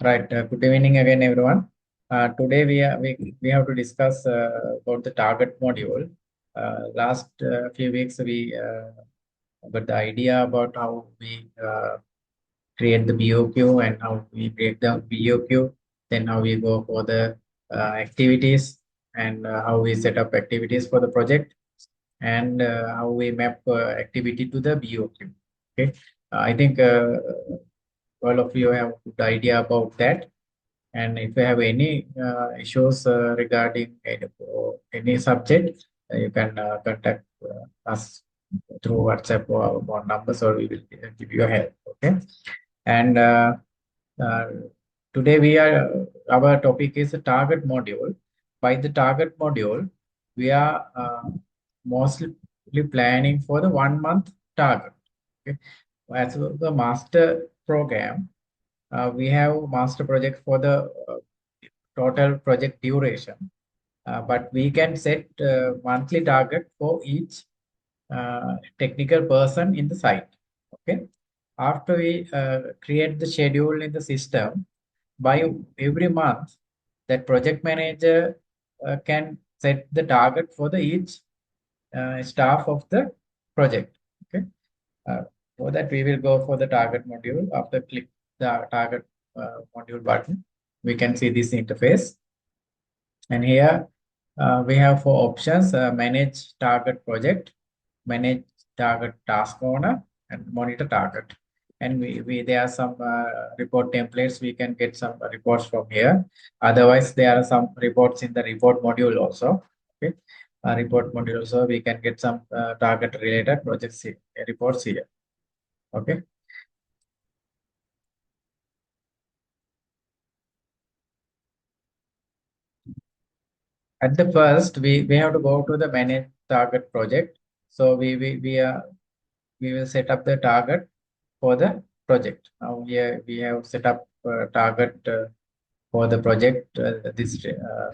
Right. Good evening again, everyone. Today we have to discuss about the target module. Last few weeks we got the idea about how we create the BOQ and how we break the BOQ, then how we go for the activities and how we set up activities for the project and how we map activity to the BOQ. Okay. I think all of you have a good idea about that. And if you have any issues regarding any subject, you can contact us through WhatsApp or phone numbers, or we will give you a help. Okay. And uh, today our topic is a target module. By the target module, we are mostly planning for the 1 month target. Okay. As the master program, we have master project for the total project duration, but we can set monthly target for each technical person in the site. Okay. After we create the schedule in the system, by every month, that project manager can set the target for the each staff of the project. Okay. Uh, for that, we will go for the target module. After click the target module button, we can see this interface. And here we have four options: manage target project, manage target task owner, and monitor target. And we there are some report templates. We can get some reports from here. Otherwise, there are some reports in the report module also. Okay, report module also we can get some target related projects reports here. Okay. At the first, we have to go to the manage target project. So we will set up the target for the project. Now here we have set up target for the project, this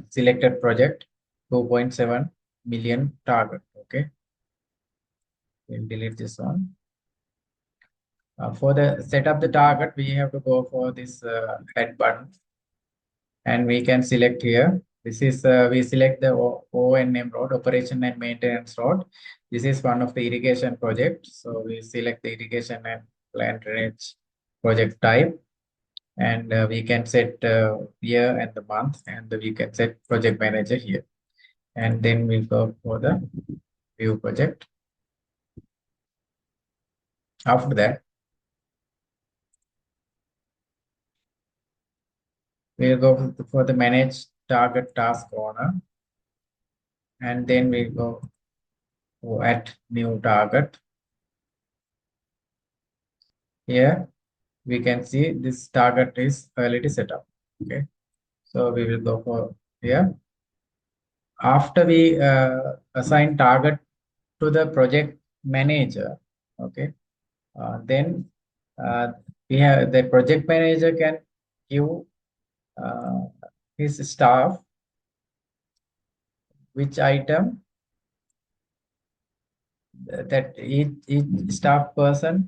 selected project, 2.7 million target. Okay, we'll delete this one. For the set up the target, we have to go for this head button, and we can select here. This is we select the O&M road, operation and maintenance road. This is one of the irrigation project. So we select the irrigation and plant drainage project type, and we can set year and the month, and we can set project manager here. And then we go for the view project. After that, we'll go for the manage target task owner, and then we go to add new target. Here we can see this target is already set up. Okay, so we will go for here. After we assign target to the project manager, okay, then we have the project manager can give his staff which item that each staff person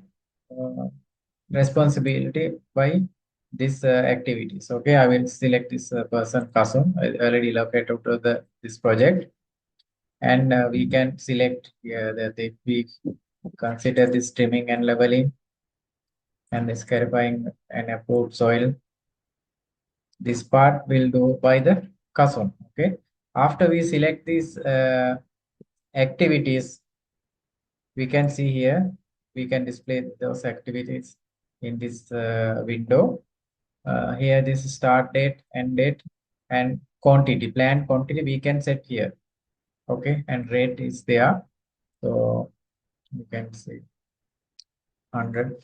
responsibility by this activities. Okay, I will select this person Kasum. I already located to the this project, and we can select here that if we consider this trimming and leveling and this clarifying and approved soil, this part will do by the Kasum. Okay, after we select these activities, we can see here we can display those activities in this window. Here this start date, end date, and quantity, planned quantity we can set here. Okay, and rate is there. So you can see 100.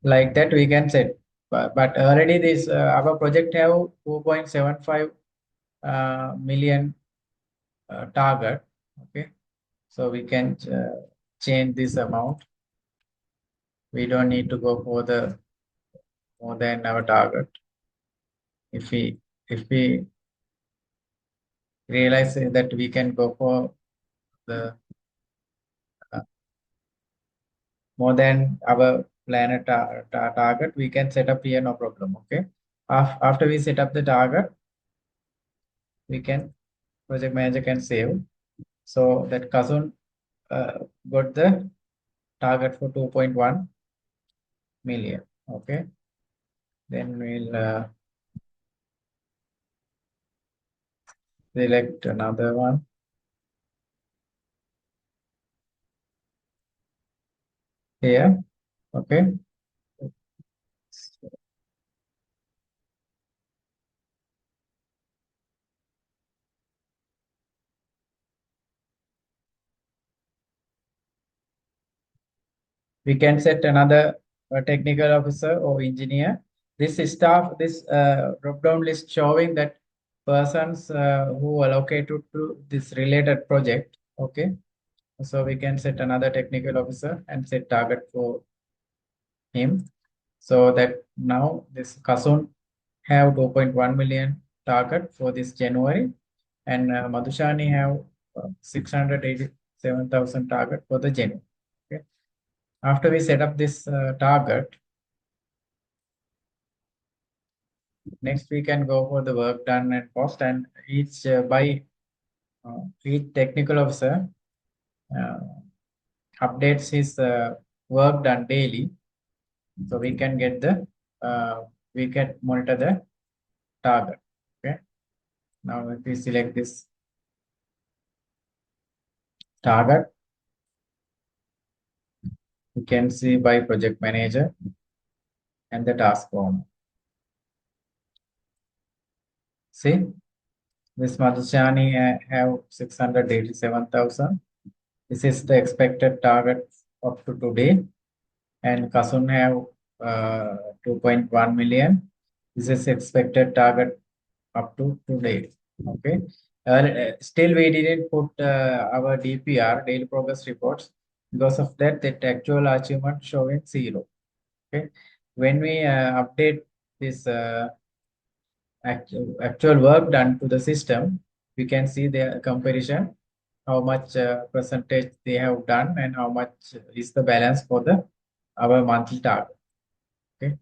Like that we can set. But already this our project have 2.75 million target. Okay, so we can change this amount. We don't need to go for the more than our target. If we realize that we can go for the more than our planet target, we can set up here, no problem. Okay. After we set up the target, we can project manager can save. So that Kasun got the target for 2.1 million. Okay. Then we'll select another one here. Okay. We can set another technical officer or engineer. This staff, this drop-down list showing that persons who allocated to this related project. Okay. So we can set another technical officer and set target for him. So that now this Kasun have 2.1 million target for this January, and Madhushani have 687,000 target for the January. Okay. After we set up this target, next we can go for the work done and cost, and each technical officer uh, updates his work done daily, so we can get the we can monitor the target. Okay. Now if we select this target, you can see by project manager and the task owner. See, this Madhushani have 687,000. This is the expected target up to today. And Kasun have 2.1 million. This is expected target up to today. Okay. Still, we didn't put our DPR, daily progress reports. Because of that, the actual achievement showing 0. Okay. When we update this actual work done to the system, we can see the comparison, how much percentage they have done and how much is the balance for the our monthly target. Okay.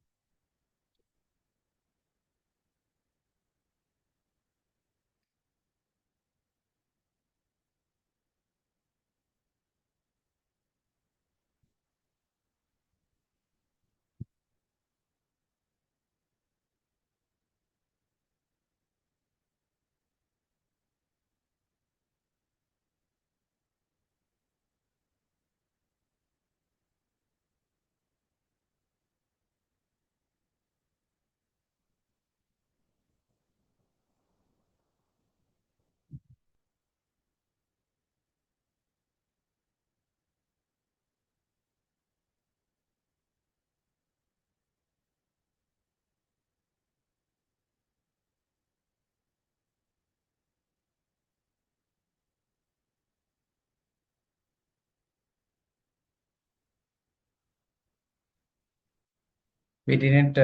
We didn't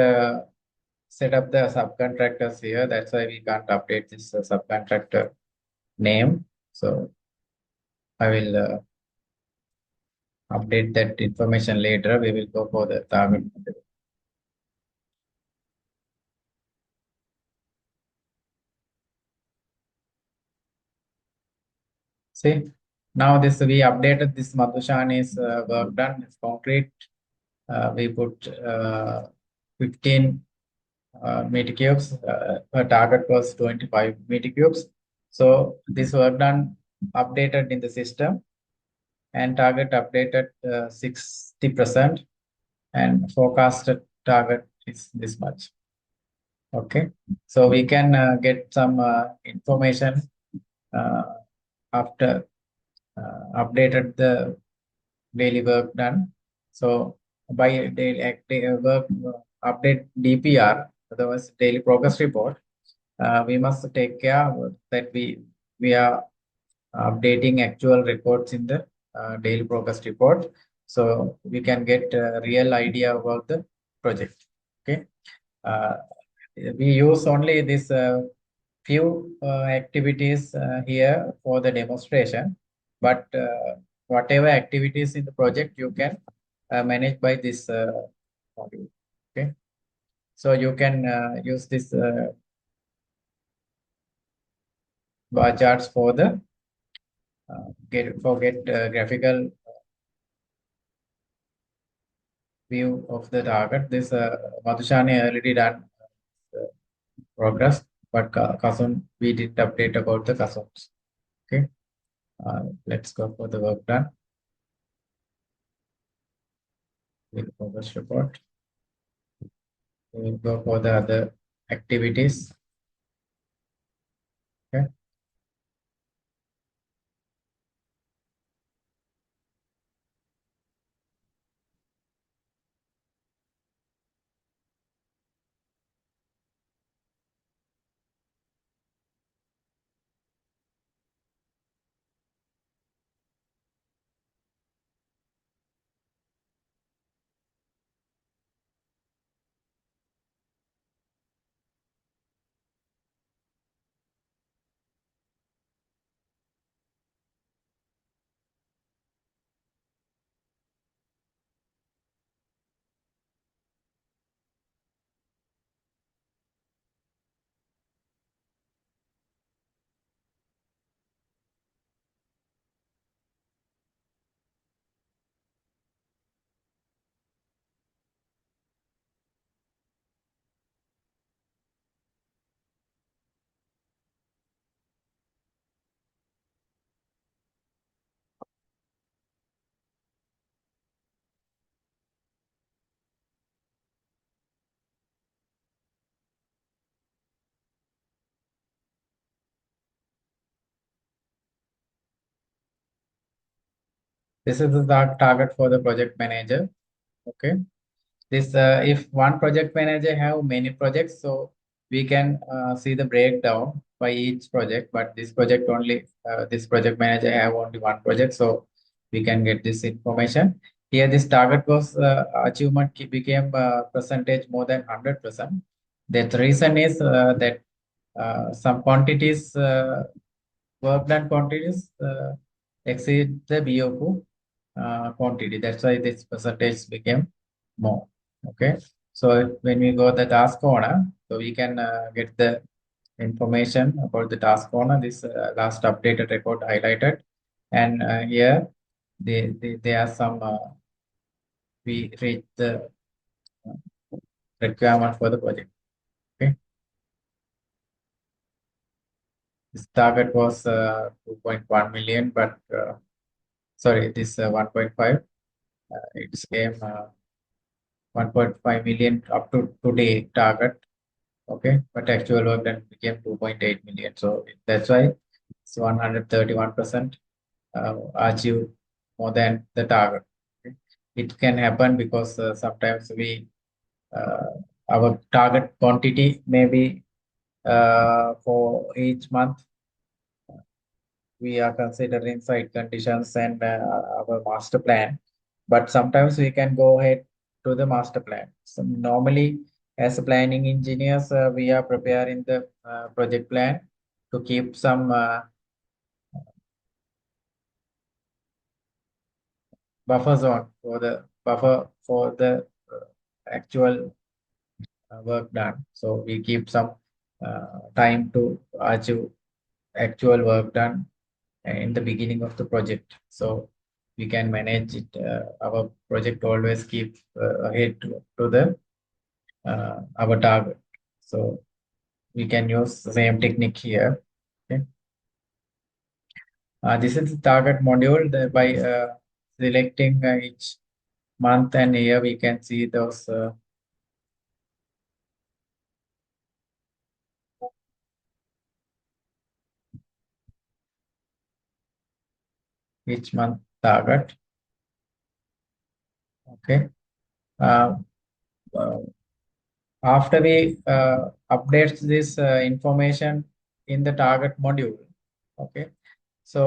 set up the subcontractors here. That's why we can't update this subcontractor name. So I will update that information later. We will go for the target. See, now this we updated this Madhushani's work done. It's concrete. We put 15 meter cubes. Her target was 25 meter cubes. So this work done updated in the system, and target updated 60%, and forecasted target is this much. Okay, so we can get some information uh, after updated the daily work done. So by daily work update DPR, otherwise daily progress report, we must take care that we are updating actual reports in the daily progress report, so we can get a real idea about the project. Okay. Uh, we use only this few activities here for the demonstration, but whatever activities in the project you can manage by this module. Okay, so you can use this bar charts for the get graphical view of the target. This Madhushani already done uh, progress, but Kasum we did update about the Kasums. Okay, let's go for the work done. We'll progress report. We'll go for the other activities. Okay, this is the target for the project manager. Okay, this if one project manager have many projects, so we can see the breakdown by each project, but this project only this project manager have only one project, so we can get this information here. This target was achievement became percentage more than 100%. That reason is that some quantities work done quantities exceed the BOQ quantity. That's why this percentage became more. Okay. So when we go the task owner, so we can get the information about the task owner. This last updated record highlighted, and here there are some we reach the requirement for the project. Okay. This target was 2.1 million, but sorry, this 1.5. It came 1.5 million up to today target. Okay, but actual work done became 2.8 million. So that's why it's 131% achieve more than the target. Okay. It can happen because sometimes we our target quantity may be for each month we are considering site conditions and our master plan, but sometimes we can go ahead to the master plan. So normally, as planning engineers, we are preparing the project plan to keep some buffer zone for the buffer for the actual work done. So we keep some time to achieve actual work done in the beginning of the project, so we can manage it. Our project always keep ahead to the our target, so we can use the same technique here. Okay, this is the target module. By selecting each month and year, we can see those each month target. Okay, uh, uh, after we update this information in the target module. Okay, so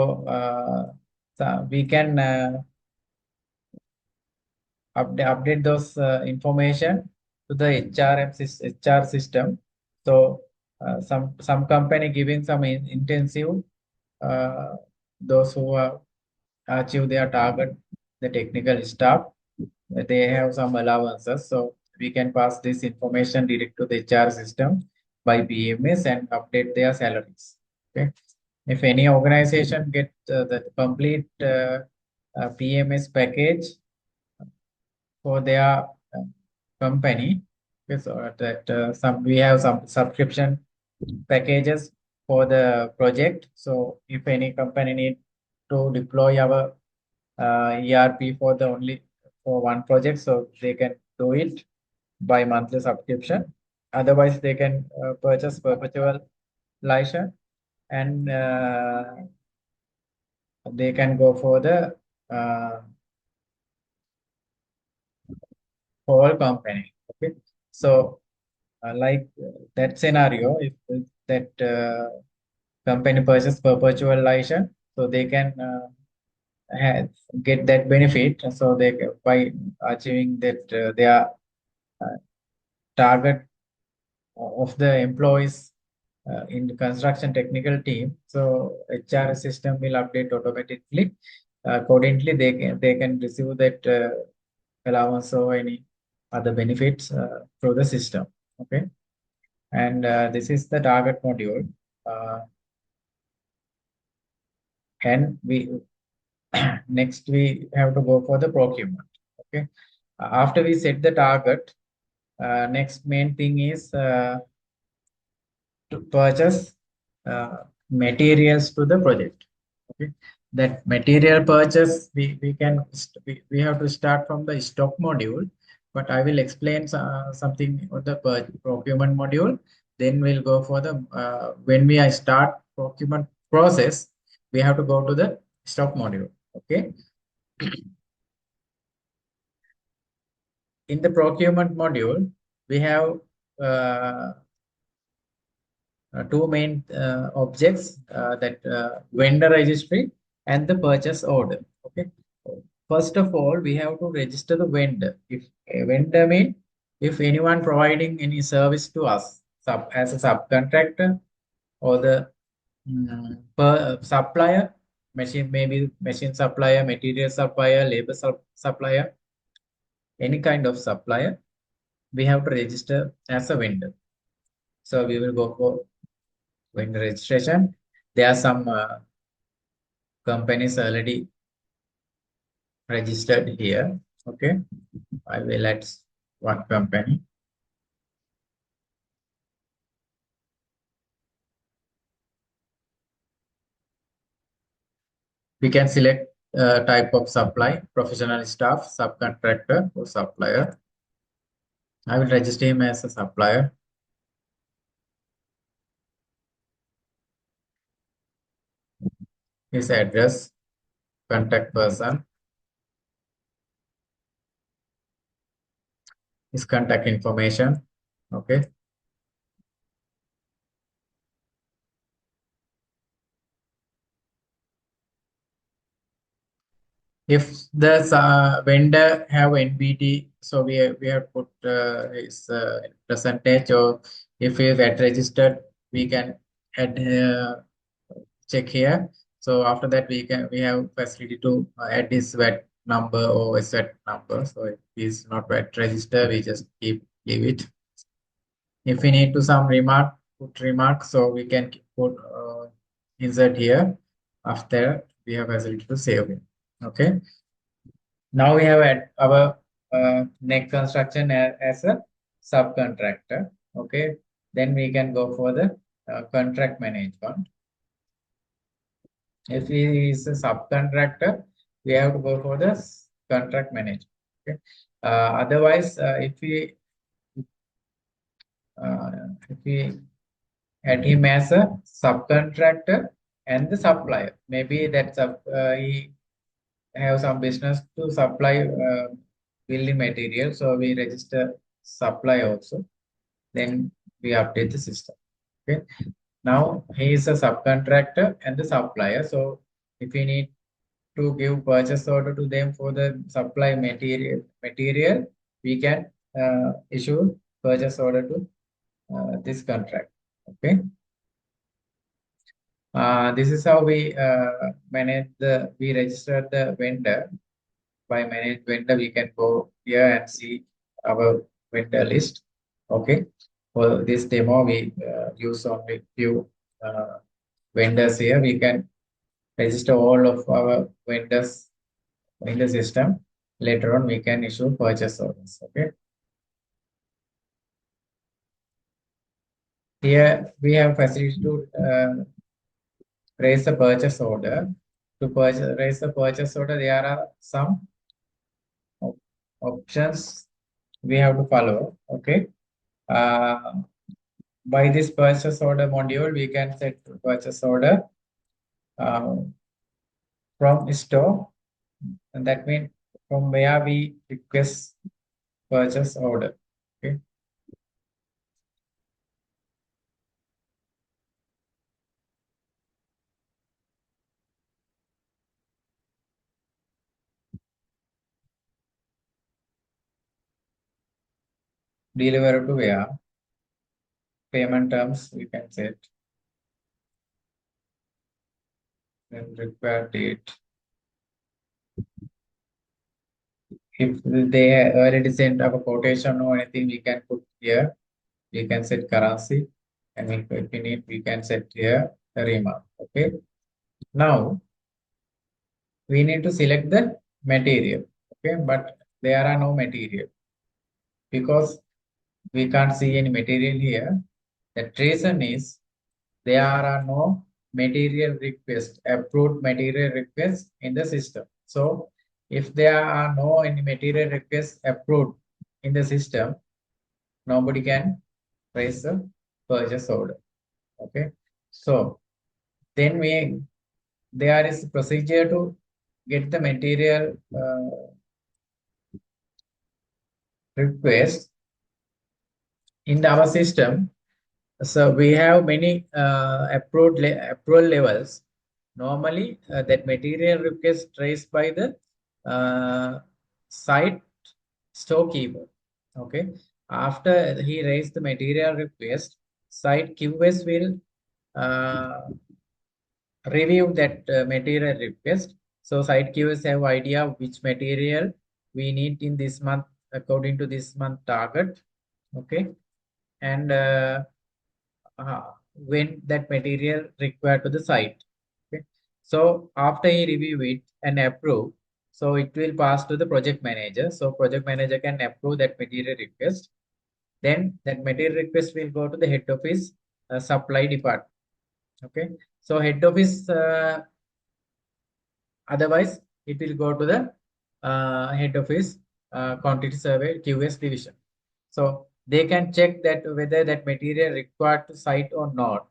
we can update those information to the HR system. So some company giving some intensive, uh, those who achieve their target, the technical staff, they have some allowances. So we can pass this information direct to the HR system by PMS and update their salaries. Okay. If any organization get the complete PMS package for their company, okay, so that some we have some subscription packages for the project. So if any company need to deploy our ERP for the only for one project, so they can do it by monthly subscription. Otherwise, they can purchase perpetual license, and they can go for the whole company. Okay, so like that scenario, if that company purchase perpetual license, so they can have, get that benefit. So they by achieving that their uh, target of the employees in the construction technical team. So HR system will update automatically. Accordingly, they can receive that allowance or any other benefits through the system. Okay, and this is the target module. Uh, and we next we have to go for the procurement. Okay, after we set the target, next main thing is to purchase materials to the project. Okay, that material purchase we have to start from the stock module, but I will explain something on the procurement module. Then we'll go for the when we start procurement process, we have to go to the stock module. Okay, in the procurement module, we have uh, two main objects, that vendor registry and the purchase order. Okay. First of all, we have to register the vendor. If a vendor mean if anyone providing any service to us as a subcontractor or the supplier, machine maybe machine supplier, material supplier, labor supplier, any kind of supplier, we have to register as a vendor. So we will go for vendor registration. There are some companies already registered here. Okay, I will add one company. We can select type of supply, professional staff, subcontractor, or supplier. I will register him as a supplier. His address, contact person, his contact information. Okay. If the vendor have NBT, so we have put his percentage, or if he is at registered, we can add check here. So after that, we have facility to add his VAT number or his VAT number. So if he's not VAT register, we just leave it. If we need to some put remark, so we can put insert here. After we have facility to save it. Okay. Now we have our neck construction as a subcontractor. Okay. Then we can go for the contract management. If he is a subcontractor, we have to go for the contract management. Okay. Otherwise, if we add him as a subcontractor and the supplier, maybe that he have some business to supply building material, so we register supply also. Then we update the system. Okay. Now he is a subcontractor and the supplier. So if we need to give purchase order to them for the supply material, we can issue purchase order to this contract. Okay. This is how we we register the vendor. By manage vendor, we can go here and see our vendor list. Okay. For this demo, we use only few uh, vendors here. We can register all of our vendors in the system. Later on, we can issue purchase orders. Okay. Here we have facility to raise the purchase order. To raise the purchase order, there are some options we have to follow. Okay. Uh, by this purchase order module, we can set purchase order uh, from store, and that means from where we request purchase order. Okay. Deliver to where payment terms we can set, then require date. If they already sent our quotation or anything, we can put here. We can set currency, and if we need, we can set here the remark. Okay. Now we need to select the material. Okay, but there are no material because we can't see any material here. The reason is there are no material request, approved material requests in the system. So if there are no any material requests approved in the system, nobody can raise a purchase order. Okay. So then there is procedure to get the material request in our system. So we have many approval levels. Normally, that material request raised by the site storekeeper. Okay. After he raised the material request, site QS will review that material request. So site QS have idea which material we need in this month according to this month target. Okay. And when that material required to the site. Okay. So after he review it and approve, so it will pass to the project manager. So project manager can approve that material request. Then that material request will go to the head office supply department. Okay. So head office, otherwise it will go to the head office quantity survey QS division. So they can check that whether that material required to site or not.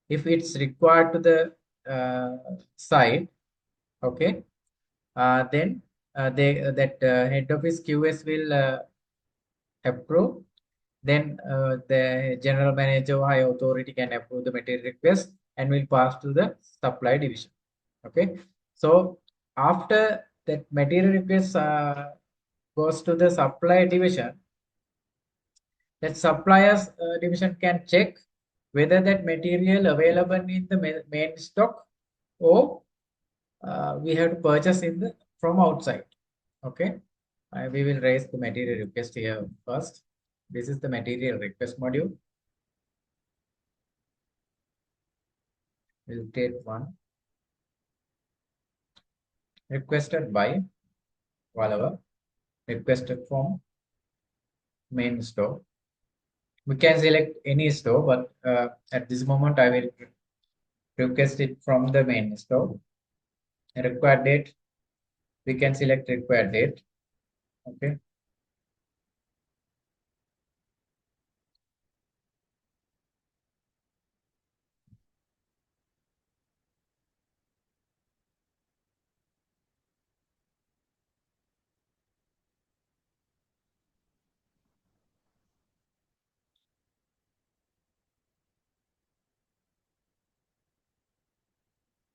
If it's required to the site, okay, then that head office QS will approve. Then the general manager or high authority can approve the material request and will pass to the supply division. Okay, so after that material request goes to the supply division, that suppliers division can check whether that material available in the main stock or we have to purchase in the from outside. Okay, we will raise the material request here first. This is the material request module. We'll take one requested by whatever requested from main store. We can select any store, but at this moment I will request it from the main store. Required date, we can select required date. Okay.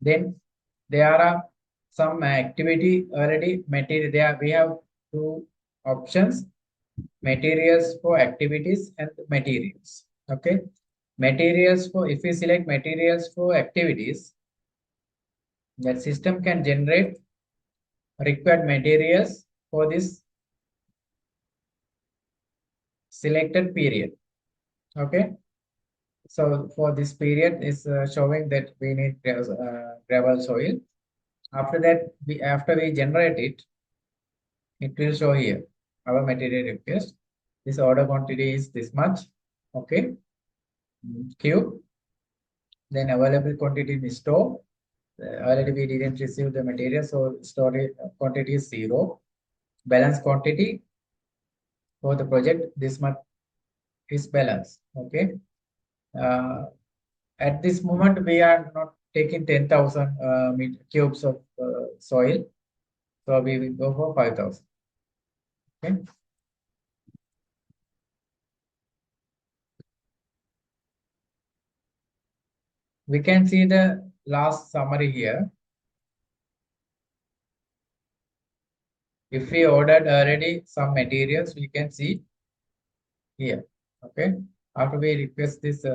Then there are some activity already material. There we have two options: materials for activities and materials. Okay. materials for, if we select materials for activities, that system can generate required materials for this selected period. Okay. So for this period is showing that we need gravel soil. After that, after we generate it, it will show here our material request. This order quantity is this much. Okay. Cube. Then available quantity in store. Already we didn't receive the material, so storage quantity is 0. Balance quantity for the project this much is balance. Okay. Uh, at this moment, we are not taking 10,000 cubes of soil, so we will go for 5,000. Okay. We can see the last summary here. If we ordered already some materials, we can see here. Okay. After we request this,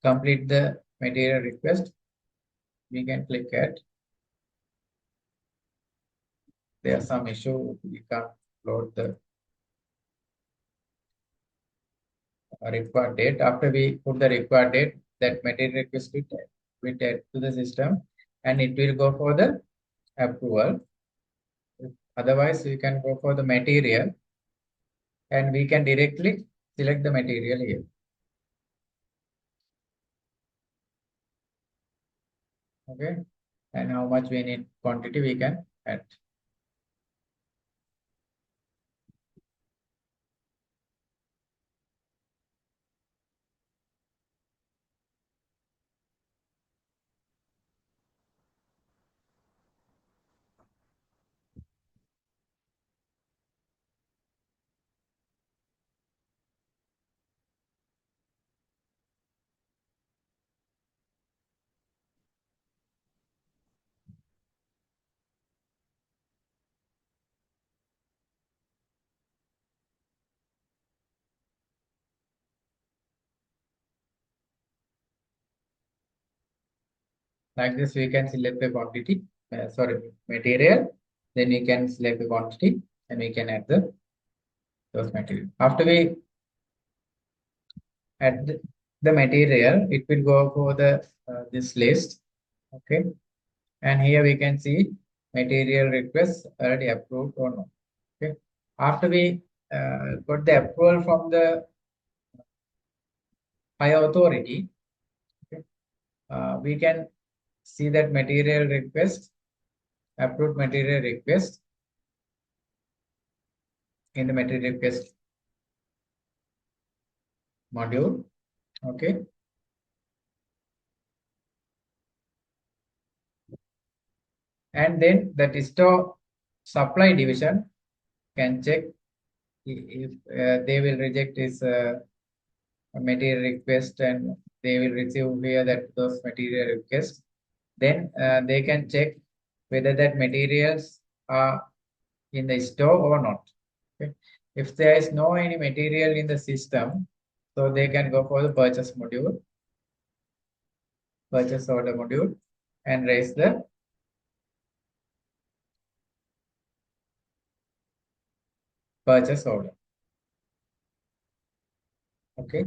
complete the material request, we can click at. There's some issue, we can't load the required date. After we put the required date, that material request will add to the system and it will go for the approval. Otherwise, we can go for the material and we can directly select the material here. Okay. And how much we need quantity we can add. Like this, we can select the quantity, material. Then we can select the quantity and we can add those material. After we add the material, it will go for the this list. Okay. And here we can see material requests already approved or not. Okay. After we got the approval from the higher authority, okay, we can see that material request, approved material request in the material request module. Okay. And then the store supply division can check if they will reject this material request and they will receive here that those material requests. Then they can check whether that materials are in the store or not. Okay. If there is no any material in the system, so they can go for the purchase module, purchase order module, and raise the purchase order. Okay.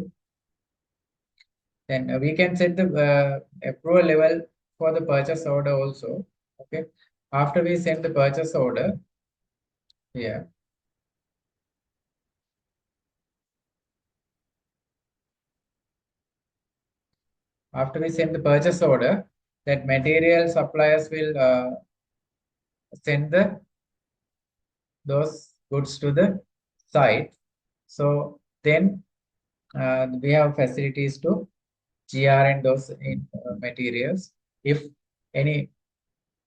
Then we can set the approval level for the purchase order also. Okay. After we send the purchase order, yeah. After we send the purchase order, that material suppliers will send those goods to the site. So then we have facilities to GR and those in materials. If any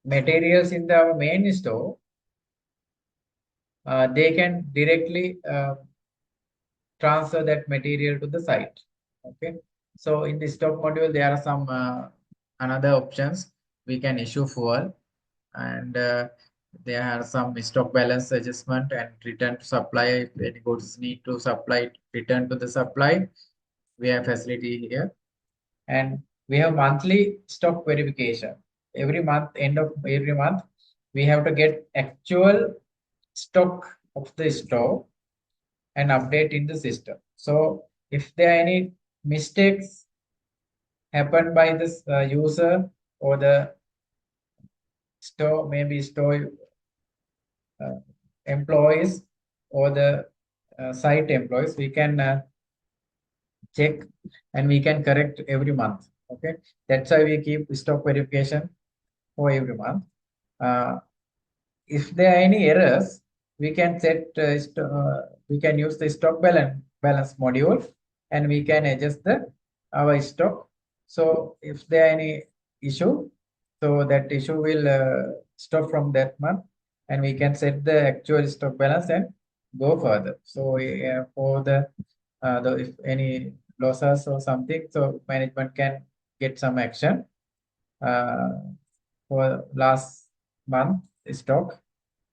materials in the main store, they can directly transfer that material to the site. Okay. So in the stock module, there are some another options. We can issue fuel and there are some stock balance adjustment and return to supply. If any goods need to supply, return to the supply. We have facility here, and we have monthly stock verification. Every month, end of every month, we have to get actual stock of the store and update in the system. So if there are any mistakes happened by this user or the store, maybe store uh, employees or the site employees, we can check and we can correct every month. Okay, that's why we keep stock verification for every month. Uh, if there are any errors, we can we can use the stock balance module, and we can adjust the our stock. So if there are any issue, so that issue will stop from that month, and we can set the actual stock balance and go further. So for the if any losses or something, so management can get some action uh, for last month stock,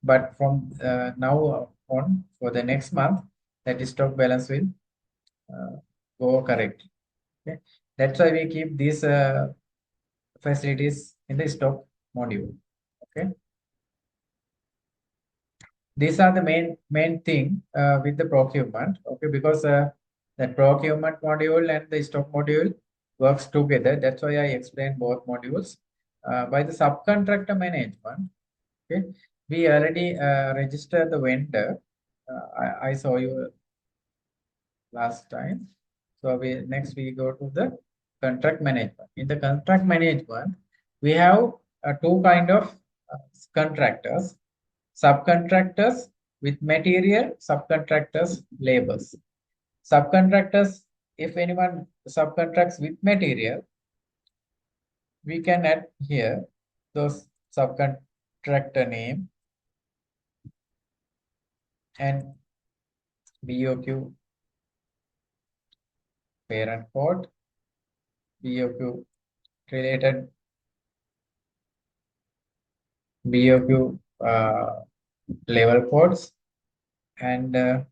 but from now on for the next month, that stock balance will uh, go correct. Okay, that's why we keep these facilities in the stock module. Okay, these are the main thing with the procurement. Okay, because the procurement module and the stock module works together. That's why I explained both modules. By the subcontractor management, okay, we already registered the vendor. I saw you last time. So we go to the contract management. In the contract management, we have two kind of contractors: subcontractors with material, subcontractors labors. Subcontractors, if anyone subcontracts with material, we can add here those subcontractor name and BOQ parent code, BOQ related BOQ level codes, and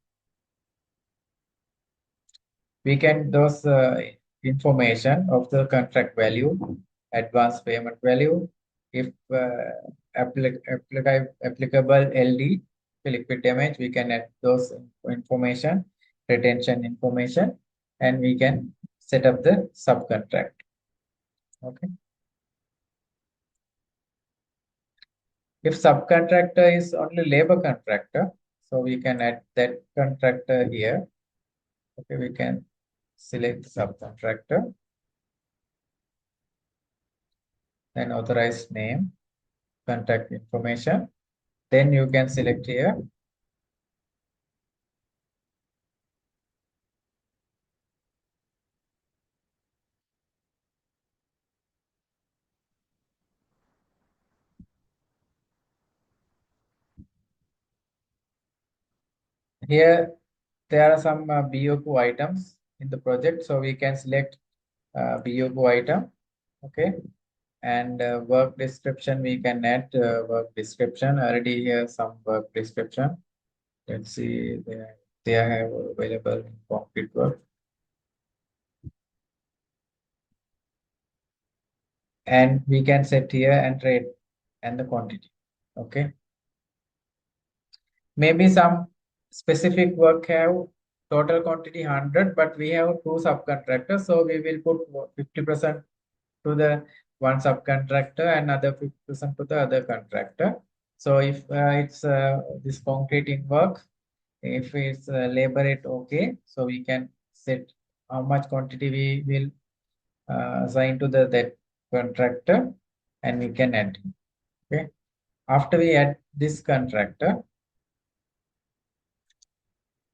we can those information of the contract value, advance payment value, if applicable LD, liquid damage, we can add those information, retention information, and we can set up the subcontract. Okay. If subcontractor is only labor contractor, so we can add that contractor here. Okay, we can select subcontractor, then authorized name, contact information. Then you can select here. Here, there are some BOQ items in the project. So we can select BOQ item. Okay. And work description, we can add work description. Already here some work description. Let's see, they have available in concrete work. And we can set here and rate and the quantity. Okay. Maybe some specific work have total quantity 100, but we have two subcontractors. So we will put 50% to the one subcontractor and other 50% to the other contractor. So if it's this concreting work, if it's labor rate okay, so we can set how much quantity we will assign to the that contractor, and we can add. Okay. After we add this contractor,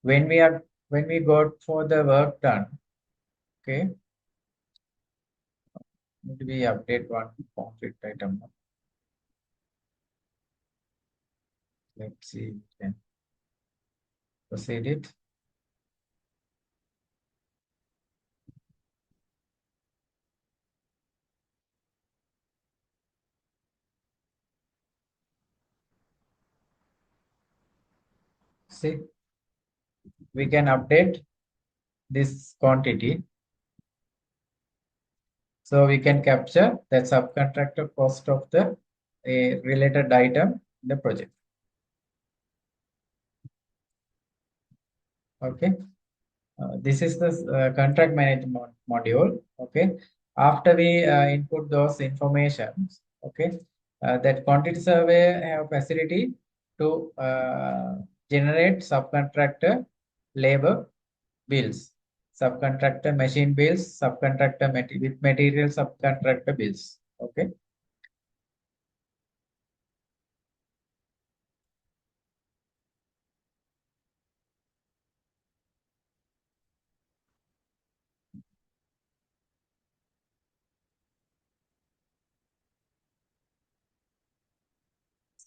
when we go for the work done, okay, maybe we update one concrete item. Let's see, we can proceed it. See, we can update this quantity. So we can capture the subcontractor cost of the related item in the project. Okay. This is the contract management module. Okay. After we input those informations, okay, that quantity survey have facility to generate subcontractor labor bills, subcontractor machine bills, subcontractor with material subcontractor bills. Okay.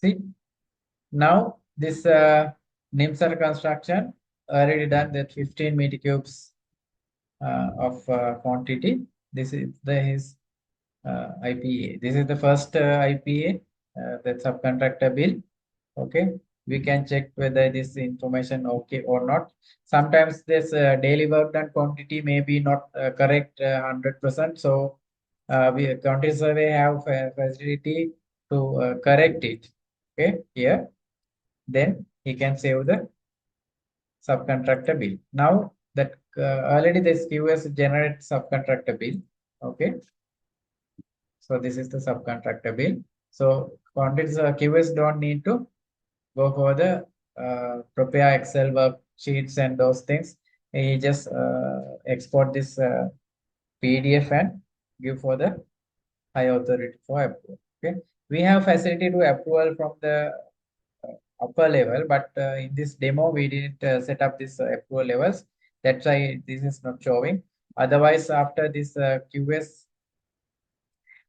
See, now this NIMSAR construction already done that 15 meter cubes of quantity. This is his IPA. This is the first IPA, that subcontractor bill. Okay, we can check whether this information okay or not. Sometimes this daily work done quantity may be not correct 100%. So we quantity survey have facility to correct it. Okay, here then he can save the subcontractor bill. Now that already this QS generate subcontractor bill. Okay, so this is the subcontractor bill. So quantities QS don't need to go for the prepare Excel worksheets and those things. He just export this PDF and give for the high authority for approval. Okay, we have facility to approval from the upper level, but in this demo we didn't set up this approval levels. That's why this is not showing. Otherwise, after this QS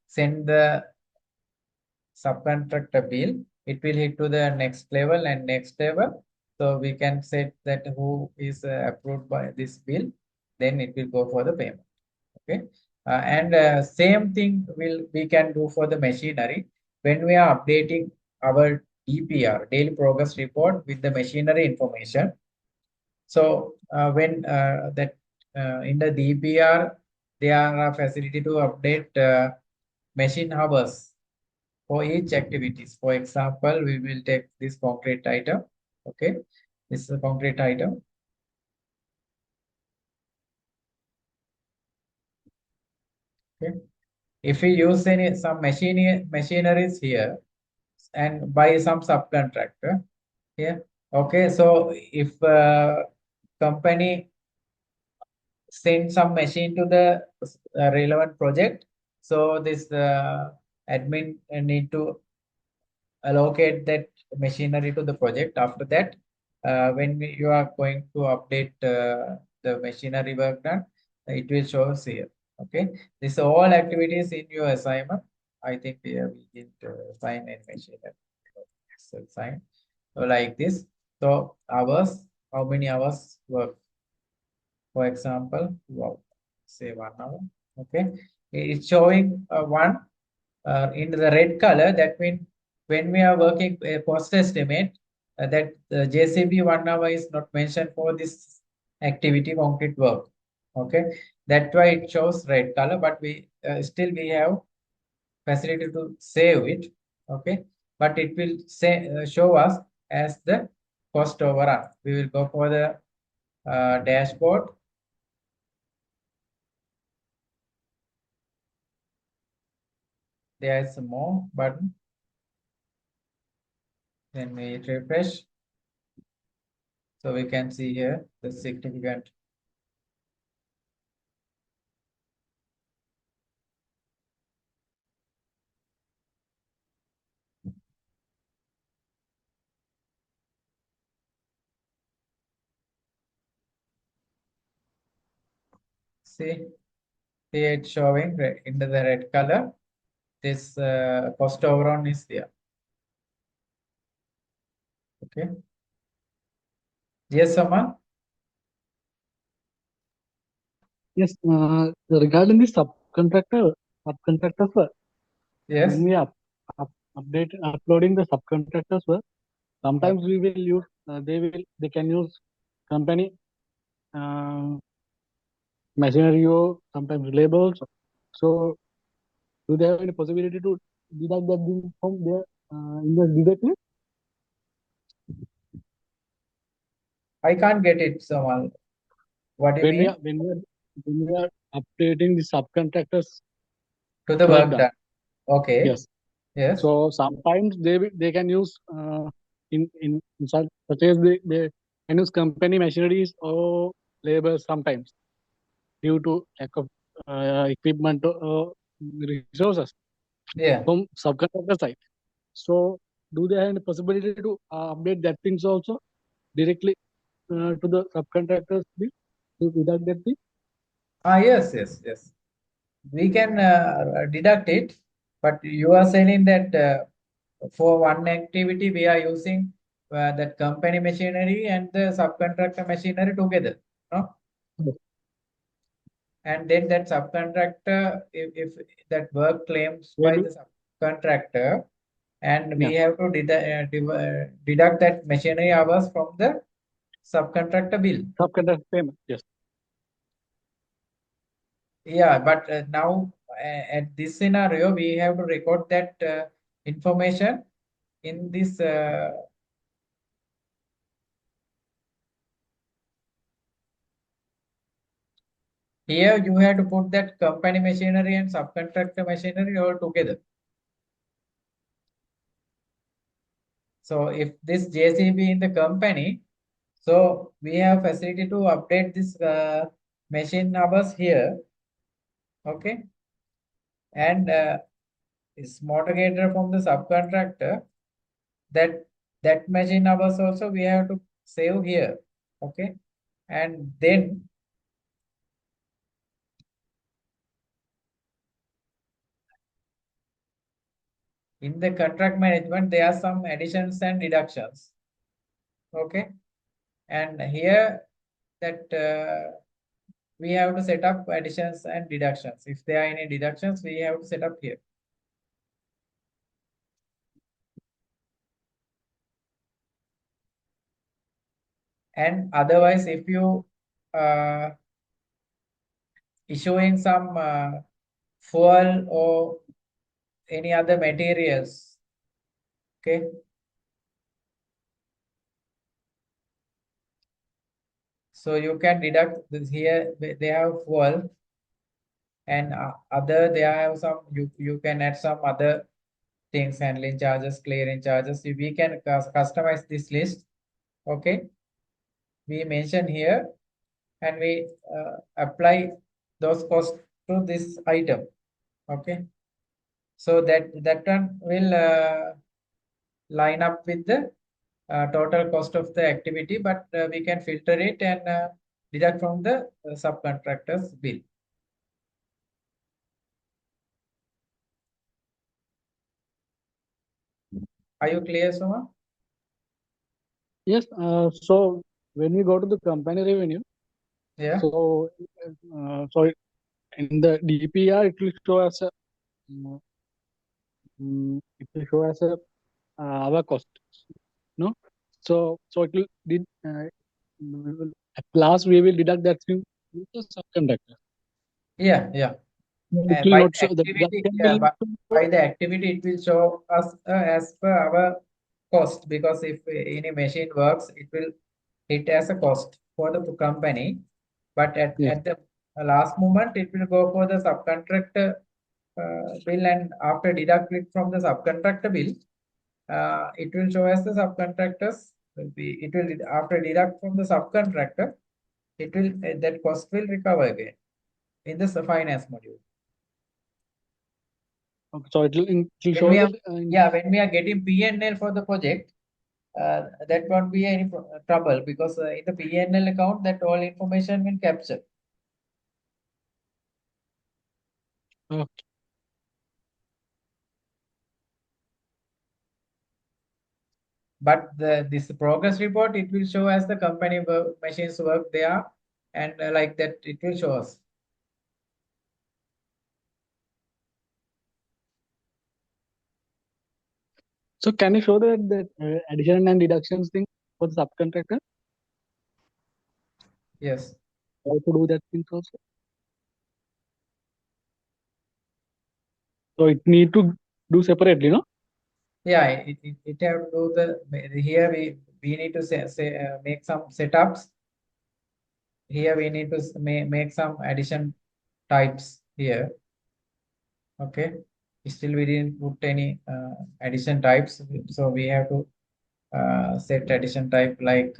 send the subcontractor bill, it will hit to the next level and next level. So we can set that who is approved by this bill, then it will go for the payment. Okay, and same thing will we can do for the machinery when we are updating our DPR, daily progress report, with the machinery information. So when that in the DPR, there are a facility to update machine hours for each activities. For example, we will take this concrete item. Okay, this is a concrete item. Okay, if we use some machineries here and buy some subcontractor here. Okay, so if company send some machine to the relevant project, so this admin need to allocate that machinery to the project. After that, when you are going to update the machinery work done, it will show us here. Okay, this all activities in your assignment. I think we didn't sign any machinery. So sign. So like this. So hours, how many hours work? For example, wow, say 1 hour. Okay, it's showing one in the red color. That means when we are working a cost estimate, that JCB 1 hour is not mentioned for this activity concrete work. Okay, that's why it shows red color. But we still we have facility to save it. Okay, but it will say show us as the cost overrun. We will go for the dashboard. There is more button. Then we refresh. So we can see here the significant. See, here it's showing in the red color. This cost overrun is there. Okay. Yes, Sama? Yes, regarding the subcontractors, Yes. when we uploading the subcontractors, sometimes we will use they can use company uh, machinery, sometimes labels. So do they have any possibility to deduct that thing from their invoice directly? I can't get it, Somal. What do you When we mean? are when we are when we are updating the subcontractors To the work work done. done. Okay. Yes. Yes. So sometimes they can use in such as they can use company machineries or labor sometimes due to lack of equipment or resources Yeah. from subcontractor side. So do they have the possibility to update that things also directly to the subcontractors bill to deduct that thing? Yes, yes, yes. We can deduct it, but you are saying that for one activity we are using that company machinery and the subcontractor machinery together, no? Yes. And then that subcontractor, if that work claims When by we, the subcontractor, and yeah, we have to deduct that machinery hours from the subcontractor bill. subcontractor payment. Yes. Yeah, but now at this scenario, we have to record that information in this. Here, you have to put that company machinery and subcontractor machinery all together. So, if this JCB in the company, so we have facility to update this machine hours here. Okay, and is motivator from the subcontractor, that machine hours also we have to save here. Okay, and then in the contract management there are some additions and deductions. Okay, and here that we have to set up additions and deductions. If there are any deductions, we have to set up here. And otherwise, if you uh, issuing some fuel or any other materials, okay, so you can deduct this here. They have fuel, and other they have some. You can add some other things, handling charges, clearing charges. We can customize this list. Okay, we mention here, and we apply those costs to this item. Okay, so that one will line up with the total cost of the activity, but we can filter it and deduct from the subcontractor's bill. Are you clear, Soma? Yes. So when we go to the company revenue, Yeah. so in the DPR it will show as a it will show as a our cost. No. So it will did at last we will deduct that thing with the subcontractor. Yeah, yeah. It will By not the show the activity, deduction yeah, will but show. by the activity, it will show us as per our cost, because if any machine works, it will hit as a cost for the company. But Yes. at the last moment, it will go for the subcontractor bill, and after deduct it from the subcontractor bill, it will show as the subcontractors will be. It will after deduct from the subcontractor, it will that cost will recover again in the finance module. Okay, so it will When show we are, that yeah, when we are getting P&L for the project, that won't be any trouble, because in the P&L account that all information will capture. okay. But this progress report, it will show as the company machines work there, and like that it will show us. So can you show that addition and deductions thing for the subcontractor? Yes. How to do that things also? So it need to do separately, no? Yeah, it have to do the here we need to make some setups. Here we need to make some addition types here. Okay, still we didn't put any addition types, so we have to set addition type like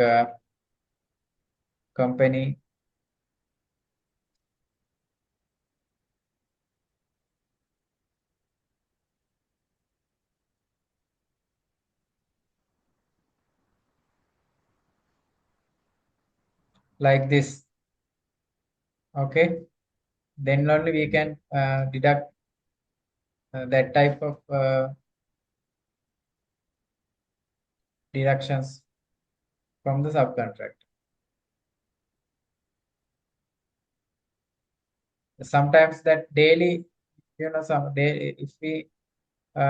company, like this. Okay, then only we can deduct that type of deductions from the subcontract. Sometimes that daily, some day if we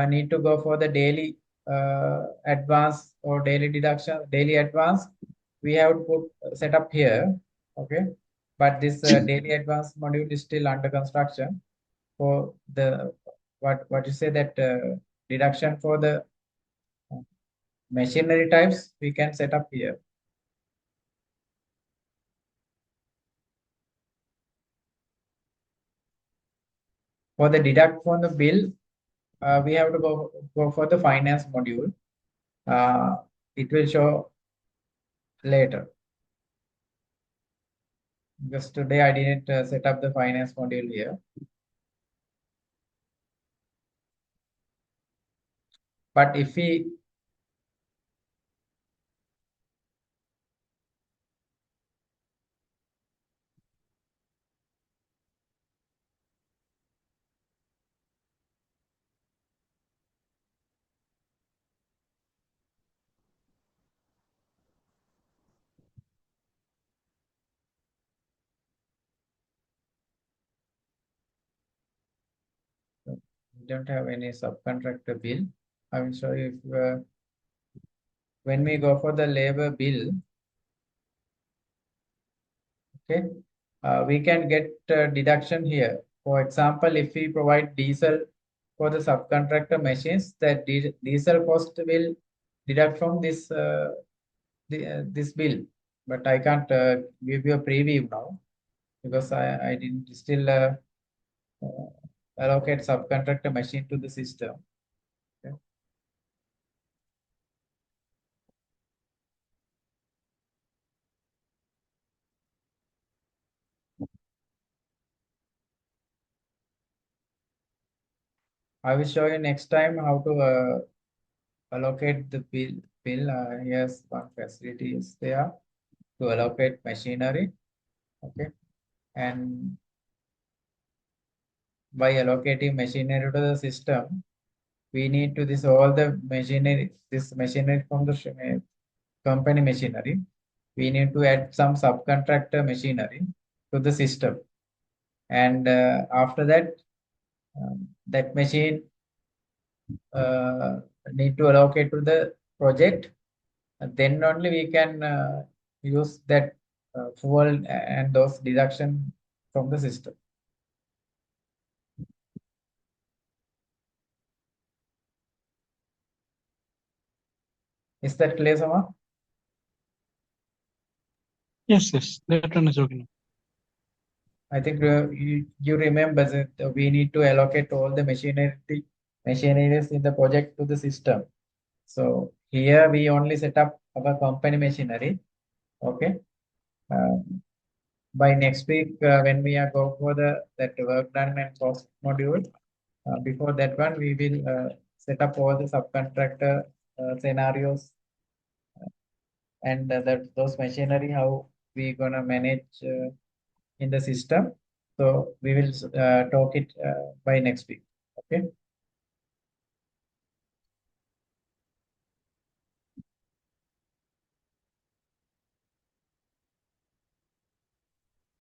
need to go for the daily advance or daily deduction, daily advance, we have to put set up here. Okay, but this daily advance module is still under construction. For the what you say that deduction for the machinery types, we can set up here. For the deduct from the bill, we have to go for the finance module. It will show later. Because today I didn't set up the finance module here. But if we don't have any subcontractor bill, I will show you if, when we go for the labor bill, okay, we can get deduction here. For example, if we provide diesel for the subcontractor machines, that diesel cost will deduct from this bill. But I can't give you a preview now because I didn't still uh, allocate subcontractor machine to the system. Okay. I will show you next time how to allocate the bill. Here's one facility is there to allocate machinery. Okay, and by allocating machinery to the system, we need to this all the machinery, this machinery from the company machinery. We need to add some subcontractor machinery to the system, and after that, that machine uh, need to allocate to the project. Then only we can use that fuel and those deduction from the system. Is that clear, Sama? Yes, yes, that one is okay. I think you remember that we need to allocate all the machineries in the project to the system. So here we only set up our company machinery. Okay. Uh, by next week, when we are go for that work done and cost module, before that one, we will set up all the subcontractor scenarios and those machinery, how we gonna manage in the system. So we will talk it by next week. Okay.